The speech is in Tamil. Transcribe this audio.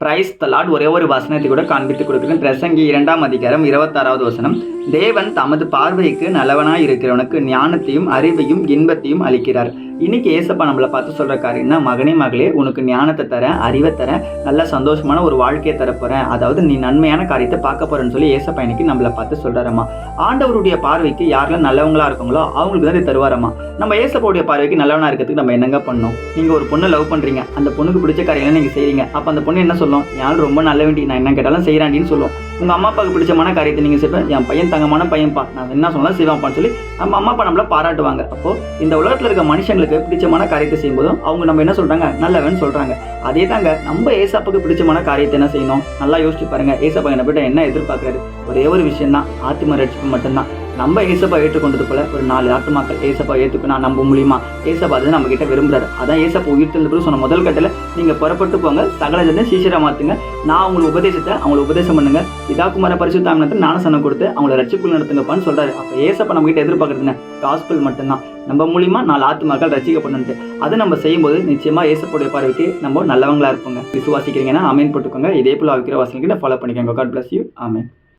Praise the Lord. ஒரே ஒரு வசனத்தை கூட காண்பித்துக் கொடுக்கிறேன். பிரசங்கி 2ஆம் அதிகாரம் 26வது வசனம். தேவன் தமது பார்வைக்கு நல்லவனாய் இருக்கிறவனுக்கு ஞானத்தையும் அறிவையும் இன்பத்தையும் அளிக்கிறார். இன்னைக்கு ஏசப்பா நம்மளை பார்த்து சொல்ற காரியம்னா, மகனே மகளே, உனக்கு ஞானத்தை தரேன், அறிவை தரேன், நல்ல சந்தோஷமான ஒரு வாழ்க்கையை தரப்போறேன், அதாவது நீ நன்மையான காரியத்தை பார்க்க போறேன்னு சொல்லி ஏசப்பா இன்னைக்கு நம்மளை பார்த்து சொல்றாரம்மா. ஆண்டவருடைய பார்வைக்கு யாரெல்லாம் நல்லவங்களா இருக்காங்களோ அவங்களுக்கு தான் தருவாரம்மா. நம்ம ஏசப்பாவுடைய பார்வைக்கு நல்லவனா இருக்கிறதுக்கு நம்ம என்னங்க பண்ணணும்? நீங்க ஒரு பொண்ணை லவ் பண்றீங்க, அந்த பொண்ணுக்கு பிடிச்ச காரியங்களை நீங்க செய்றீங்க. அப்ப அந்த பொண்ணு என்ன சொல்லும்? யாரும் ரொம்ப நல்ல வேண்டி, நான் என்ன கேட்டாலும் செய்யறாண்டின்னு சொல்லுவோம். உங்க அம்மா அப்பாவுக்கு பிடிச்சமான காரியத்தை நீங்க செய்ப்ப, என் பையன் தங்கமான பையன்ப்பா, நான் என்ன சொன்னாலும் செய்வான்ப்பான்னு சொல்லி நம்ம அம்மா அப்பா நம்மள பாராட்டுவாங்க. அப்போ இந்த உலகத்துல இருக்க மனுஷங்களுக்கு பிடிச்சமான காரியத்தை செய்யும்போதும் அவங்க நம்ம என்ன சொல்றாங்க? நல்லவன் சொல்றாங்க. அதே தாங்க நம்ம ஏசப்பாவுக்கு பிடிச்சமான காரியத்தை என்ன செய்யணும்? நல்லா யோசிச்சு பாருங்க. ஏசப்பா என்ன எதிர்பார்க்கறாரு? ஒரே ஒரு விஷயம் தான், ஆத்தும ரட்சிப்பு மட்டும்தான். நம்ம ஏசப்பா ஏற்றுக்கொண்டது போல ஒரு 4 ஆத்துமாக்கள் ஏசப்பா ஏற்றுக்கணும் நம்ம மூலியமா ஏசப்பா அது நம்ம கிட்ட விரும்புறாரு. அதான் ஏசப்பா உயிர்த்தெழுந்து சொன்ன முதல் கட்டத்தில் நீங்க புறப்பட்டு போங்க, சகல ஜனத்தை சீஷரா மாத்துங்க, நான் உங்களுக்கு உபதேசத்தை அவங்களை உபதேசம் பண்ணுங்க, பிதாகுமார பரிசுத்த ஆவியானவருக்கு ஞானஸ்நானம் கொடுத்து அவங்களை ரட்சிப்புக்குள் நடத்துங்கப்பான்னு சொல்றாரு. அப்ப ஏசப்பா நம்ம கிட்ட எதிர்பார்க்கறதுங்க காஸ்பல் மட்டும்தான். நம்ம மூலியமா 4 ஆத்துமாக்கள் ரட்சிக்கப்படணும்ட்டு அதை நம்ம செய்யும்போது நிச்சயமா ஏசப்பாவுடைய பார்வைக்கு நம்ம நல்லவங்களா இருப்போங்க. விசுவாசிக்கிறீங்கன்னா ஆமேன் போட்டுக்கோங்க. இதே போல ஆவிக்கிற வாசல்கிட்ட ஃபாலோ பண்ணிக்கோங்க. God bless you. ஆமேன்.